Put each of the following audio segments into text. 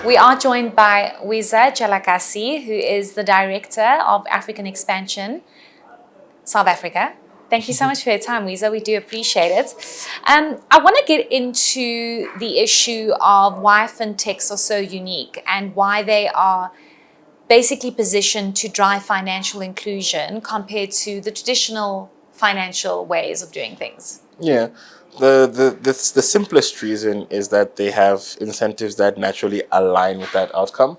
We are joined by Wiza Jalakazi, who is the Director of African Expansion, South Africa. Thank you so much for your time, Wiza. We do appreciate it. I want to get into the issue of why fintechs are so unique and why they are basically positioned to drive financial inclusion compared to the traditional financial ways of doing things. Yeah, the simplest reason is that they have incentives that naturally align with that outcome.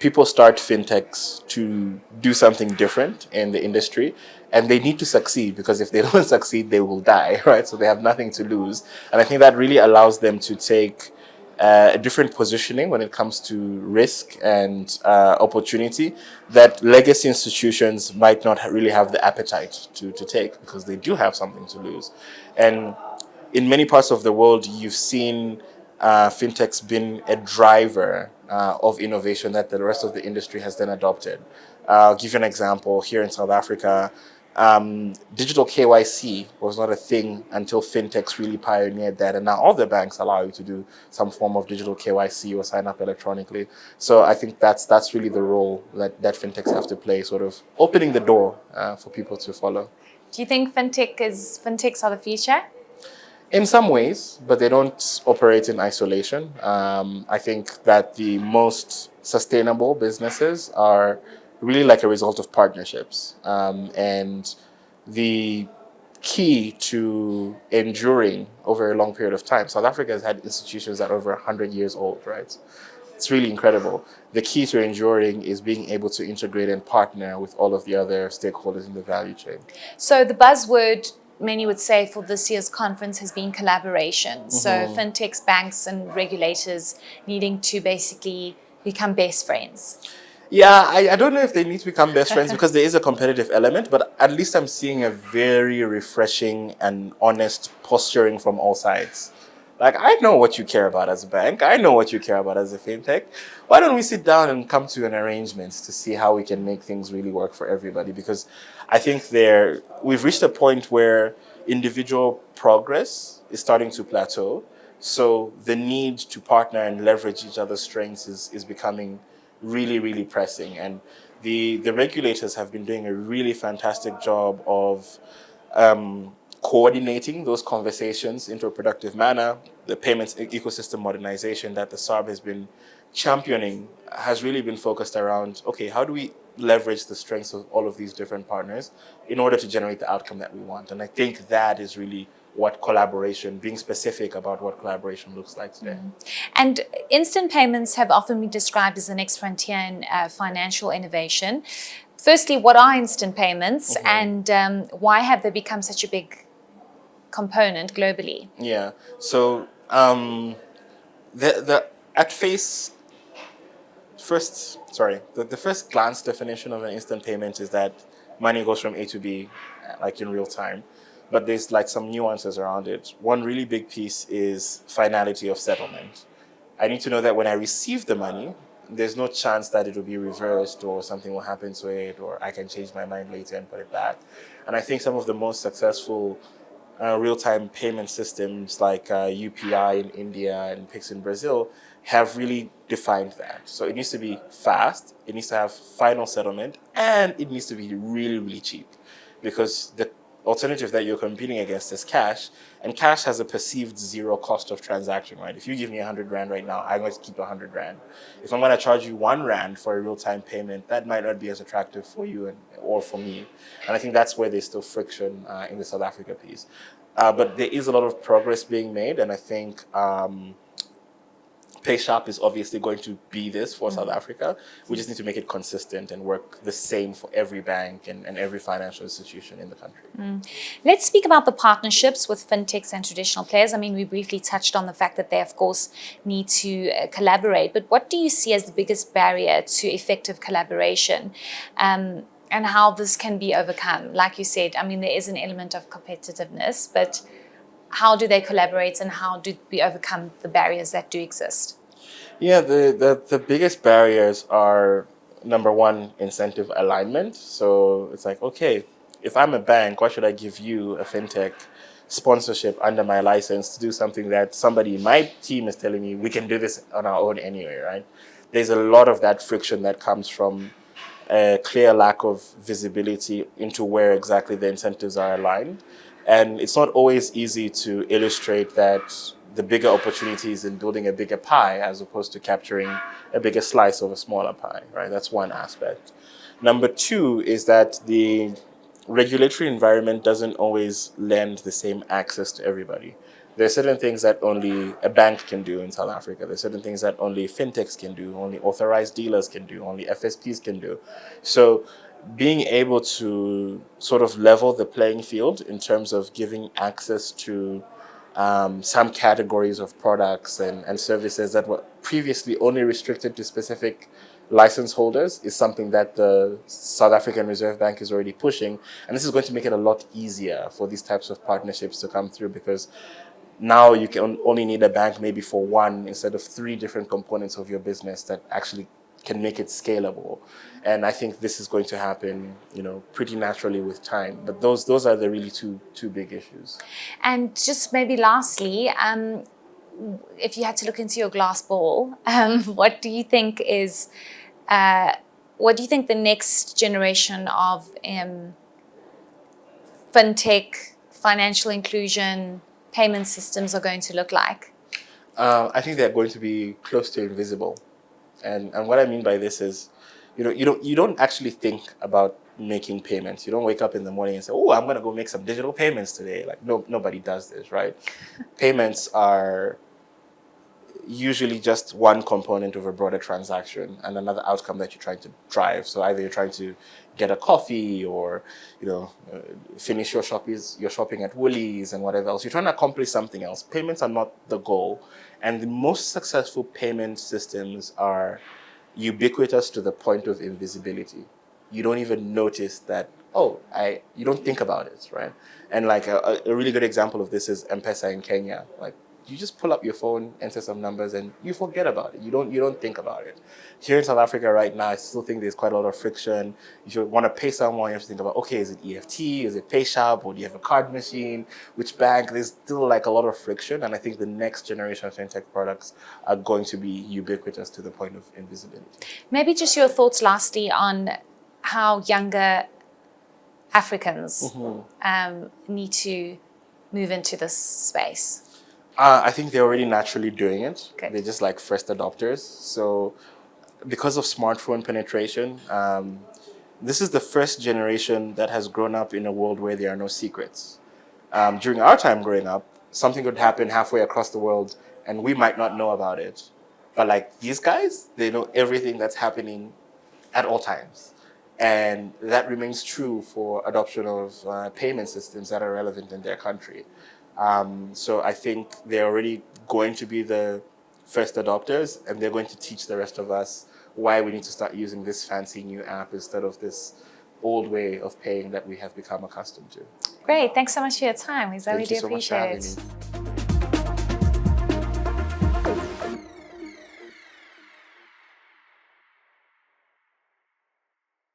People start fintechs to do something different in the industry, and they need to succeed because if they don't succeed, they will die, right? So they have nothing to lose, and I think that really allows them to take a different positioning when it comes to risk and opportunity that legacy institutions might not really have the appetite to take because they do have something to lose. And in many parts of the world, you've seen fintechs been a driver of innovation that the rest of the industry has then adopted. I'll give you an example. Here in South Africa, digital KYC was not a thing until fintechs really pioneered that, and now all the banks allow you to do some form of digital KYC or sign up electronically. So I think that's really the role that fintechs have to play, sort of opening the door for people to follow. Do you think fintechs are the future? In some ways, but they don't operate in isolation. I think that the most sustainable businesses are really like a result of partnerships. And the key to enduring over a long period of time, South Africa has had institutions that are over 100 years old, right? It's really incredible. The key to enduring is being able to integrate and partner with all of the other stakeholders in the value chain. So the buzzword many would say for this year's conference has been collaboration. So fintechs, banks and regulators needing to basically become best friends. Yeah, I don't know if they need to become best friends because there is a competitive element, but at least I'm seeing a very refreshing and honest posturing from all sides. Like, I know what you care about as a bank. I know what you care about as a fintech. Why don't we sit down and come to an arrangement to see how we can make things really work for everybody? Because I think we've reached a point where individual progress is starting to plateau. So the need to partner and leverage each other's strengths is becoming really, really pressing. And the regulators have been doing a really fantastic job of coordinating those conversations into a productive manner. The payments ecosystem modernization that the SARB has been championing has really been focused around, okay, how do we leverage the strengths of all of these different partners in order to generate the outcome that we want? And I think that is really what collaboration, being specific about what collaboration looks like today. And instant payments have often been described as the next frontier in financial innovation. Firstly, what are instant payments and why have they become such a big component globally? Yeah, so the first glance definition of an instant payment is that money goes from A to B, like in real time. But there's like some nuances around it. One really big piece is finality of settlement. I need to know that when I receive the money, there's no chance that it will be reversed or something will happen to it, or I can change my mind later and put it back. And I think some of the most successful real-time payment systems like UPI in India and PIPC in Brazil have really defined that. So it needs to be fast, it needs to have final settlement, and it needs to be really, really cheap. Because the alternative that you're competing against is cash, and cash has a perceived zero cost of transaction, right? If you give me 100 Rand right now, I'm going to keep 100 Rand. If I'm going to charge you 1 Rand for a real-time payment, that might not be as attractive for you or for me. And I think that's where there's still friction in the South Africa piece. But there is a lot of progress being made, and I think PaySharp is obviously going to be this for South Africa. We just need to make it consistent and work the same for every bank and every financial institution in the country. Let's speak about the partnerships with fintechs and traditional players. I mean, we briefly touched on the fact that they, of course, need to collaborate. But what do you see as the biggest barrier to effective collaboration? And how this can be overcome? Like you said, I mean, there is an element of competitiveness, but how do they collaborate and how do we overcome the barriers that do exist? Yeah, the biggest barriers are, number one, incentive alignment. So it's like, okay, if I'm a bank, why should I give you, a fintech, sponsorship under my license to do something that somebody in my team is telling me we can do this on our own anyway, right? There's a lot of that friction that comes from a clear lack of visibility into where exactly the incentives are aligned. And it's not always easy to illustrate that the bigger opportunities in building a bigger pie as opposed to capturing a bigger slice of a smaller pie, right? That's one aspect. Number two is that the regulatory environment doesn't always lend the same access to everybody. There are certain things that only a bank can do in South Africa. There are certain things that only fintechs can do, only authorized dealers can do, only FSPs can do. So being able to sort of level the playing field in terms of giving access to some categories of products and services that were previously only restricted to specific license holders is something that the South African Reserve Bank is already pushing. And this is going to make it a lot easier for these types of partnerships to come through, because now you can only need a bank maybe for one instead of three different components of your business that actually can make it scalable. And I think this is going to happen, pretty naturally with time. But those are the really two big issues. And just maybe lastly, if you had to look into your glass ball, what do you think the next generation of fintech, financial inclusion, payment systems are going to look like? I think they're going to be close to invisible. And what I mean by this is, you don't actually think about making payments. You don't wake up in the morning and say, "Oh, I'm going to go make some digital payments today." Like, no, nobody does this, right? Payments are usually just one component of a broader transaction and another outcome that you're trying to drive. So either you're trying to get a coffee or, finish your shopping at Woolies and whatever else. You're trying to accomplish something else. Payments are not the goal. And the most successful payment systems are ubiquitous to the point of invisibility. You don't even notice that, you don't think about it, right? And like a really good example of this is M-Pesa in Kenya. Like, you just pull up your phone, enter some numbers, and you forget about it. You don't think about it. Here in South Africa right now, I still think there's quite a lot of friction. If you want to pay someone, you have to think about, okay, is it EFT, is it PayShap, or do you have a card machine? Which bank? There's still like a lot of friction, and I think the next generation of fintech products are going to be ubiquitous to the point of invisibility. Maybe just your thoughts lastly on how younger Africans need to move into this space. I think they're already naturally doing it. Good. They're just like first adopters. So because of smartphone penetration, this is the first generation that has grown up in a world where there are no secrets. During our time growing up, something could happen halfway across the world and we might not know about it. But like these guys, they know everything that's happening at all times. And that remains true for adoption of payment systems that are relevant in their country. So I think they're already going to be the first adopters, and they're going to teach the rest of us why we need to start using this fancy new app instead of this old way of paying that we have become accustomed to. Great. Thanks so much for your time, Wiza. We Thank you do so much for appreciate having it. me.